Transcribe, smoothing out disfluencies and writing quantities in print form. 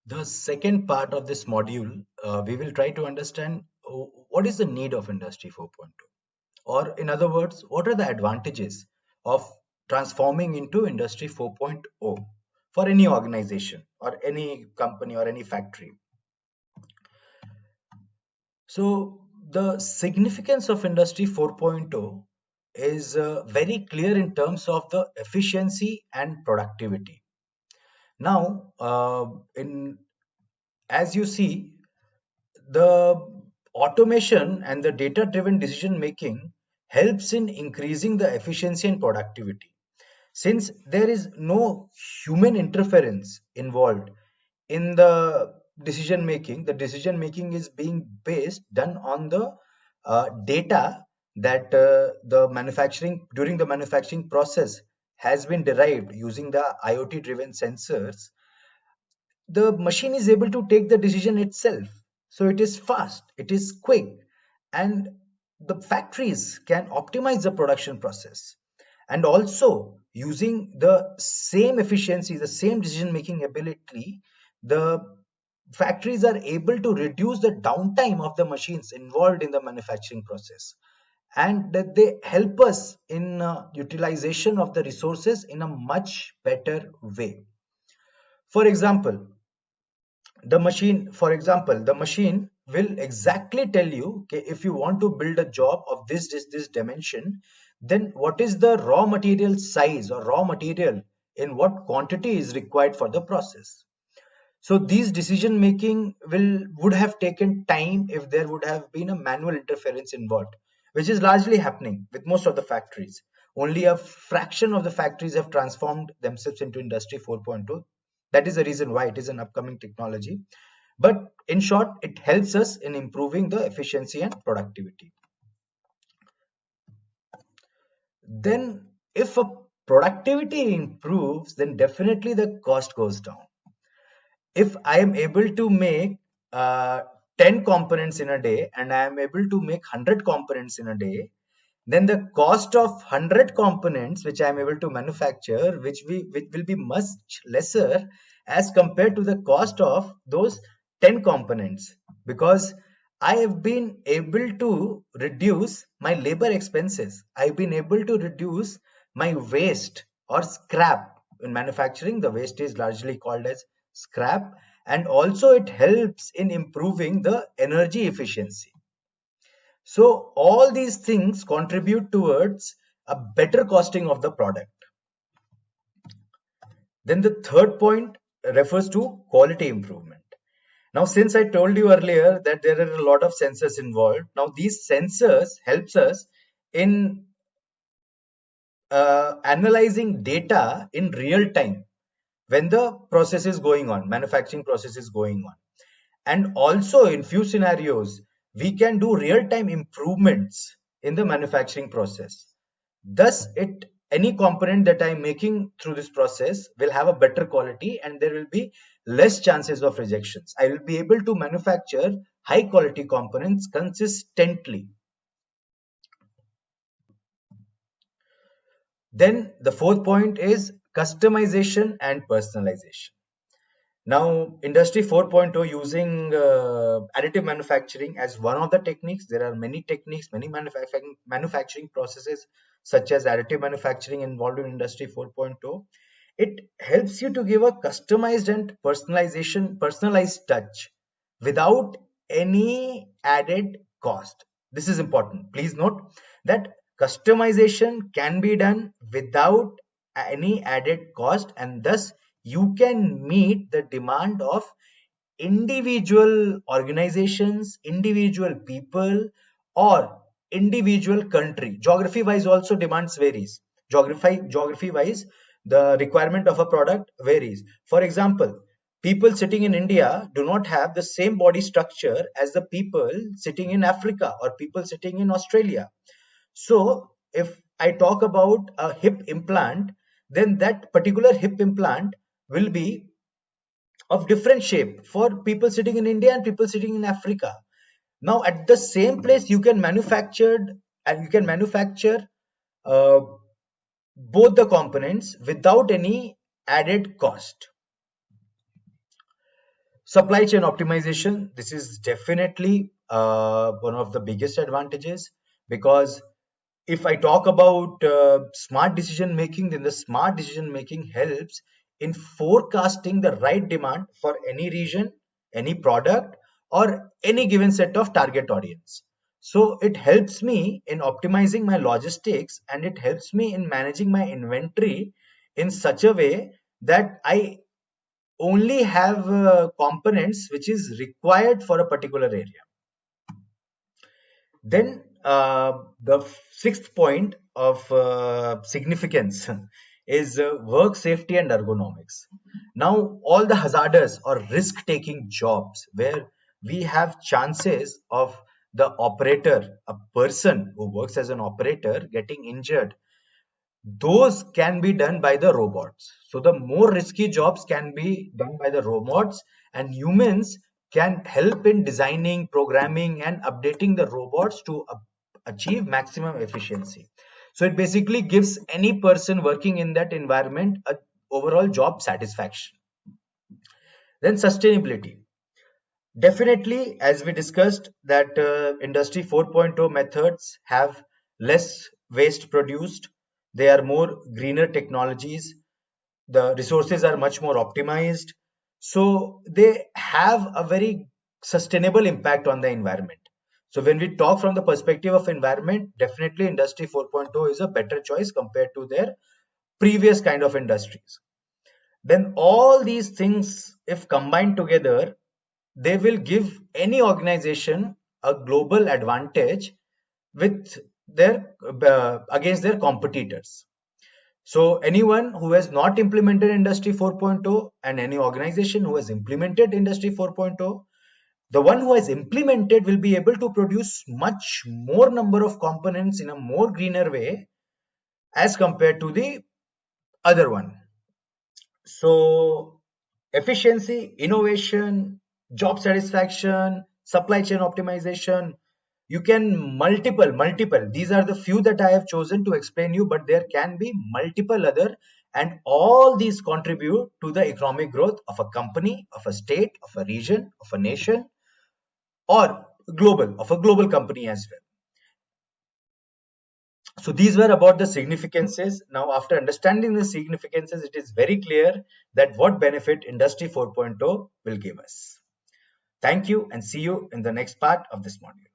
The second part of this module, we will try to understand what is the need of Industry 4.0, or in other words, what are the advantages of transforming into Industry 4.0 for any organization or any company or any factory. So the significance of Industry 4.0 is very clear in terms of the efficiency and productivity. Now, in as you see, the automation and the data driven decision making helps in increasing the efficiency and productivity. Since there is no human interference involved in the decision making is being based done on the data that the manufacturing during the manufacturing process has been derived using the IoT driven sensors. The machine is able to take the decision itself. So it is fast, it is quick, and the factories can optimize the production process. And also, using the same efficiency, the same decision making ability, the factories are able to reduce the downtime of the machines involved in the manufacturing process, and that they help us in utilization of the resources in a much better way. For example, the machine will exactly tell you, okay, if you want to build a job of this dimension, then what is the raw material size or raw material in what quantity is required for the process. So these decision making would have taken time if there would have been a manual interference involved, which is largely happening with most of the factories. Only a fraction of the factories have transformed themselves into Industry 4.0. That is the reason why it is an upcoming technology. But in short, it helps us in improving the efficiency and productivity. Then, if a productivity improves, then definitely the cost goes down. If I am able to make uh, 10 components in a day and I am able to make 100 components in a day, then the cost of 100 components which I am able to manufacture, which will be much lesser as compared to the cost of those 10 components, because I have been able to reduce my labor expenses. I've been able to reduce my waste or scrap. In manufacturing, the waste is largely called as scrap, and also it helps in improving the energy efficiency. So all these things contribute towards a better costing of the product. Then the third point refers to quality improvement. Now, since I told you earlier that there are a lot of sensors involved, now these sensors helps us in analyzing data in real time when the process is going on, manufacturing process is going on. And also in few scenarios, we can do real time improvements in the manufacturing process. Thus, it any component that I'm making through this process will have a better quality and there will be less chances of rejections. I will be able to manufacture high quality components consistently. Then the fourth point is customization and personalization. Now, Industry 4.0 using additive manufacturing as one of the techniques. There are many techniques, many manufacturing processes such as additive manufacturing involved in Industry 4.0. It helps you to give a customized and personalized touch without any added cost. This is important. Please note that customization can be done without any added cost, and thus you can meet the demand of individual organizations, individual people, or individual country. Geography wise also demands varies. Geography wise, the requirement of a product varies. For example, people sitting in India do not have the same body structure as the people sitting in Africa or people sitting in Australia. So if I talk about a hip implant, then that particular hip implant will be of different shape for people sitting in India and people sitting in Africa. Now, at the same place, you can manufacture uh, both the components without any added cost. Supply chain optimization, this is definitely one of the biggest advantages, because if I talk about smart decision making, then the smart decision making helps in forecasting the right demand for any region, any product, or any given set of target audience. So it helps me in optimizing my logistics, and it helps me in managing my inventory in such a way that I only have components which is required for a particular area. Then the sixth point of significance is work safety and ergonomics. Now, all the hazardous or risk-taking jobs where we have chances of the operator, a person who works as an operator, getting injured, those can be done by the robots. So the more risky jobs can be done by the robots, and humans can help in designing, programming, and updating the robots to achieve maximum efficiency. So it basically gives any person working in that environment a overall job satisfaction. Then sustainability. Definitely, as we discussed, that Industry 4.0 methods have less waste produced. They are more greener technologies. The resources are much more optimized. So they have a very sustainable impact on the environment. So when we talk from the perspective of environment, definitely Industry 4.0 is a better choice compared to their previous kind of industries. Then all these things, if combined together, they will give any organization a global advantage with their against their competitors. So anyone who has not implemented Industry 4.0 and any organization who has implemented Industry 4.0, the one who has implemented will be able to produce much more number of components in a more greener way as compared to the other one. So efficiency, innovation, job satisfaction, supply chain optimization, you can multiple. These are the few that I have chosen to explain you, but there can be multiple other, and all these contribute to the economic growth of a company, of a state, of a region, of a nation, or global, of a global company as well. So these were about the significances. Now, after understanding the significances, it is very clear that what benefit Industry 4.0 will give us. Thank you, and see you in the next part of this module.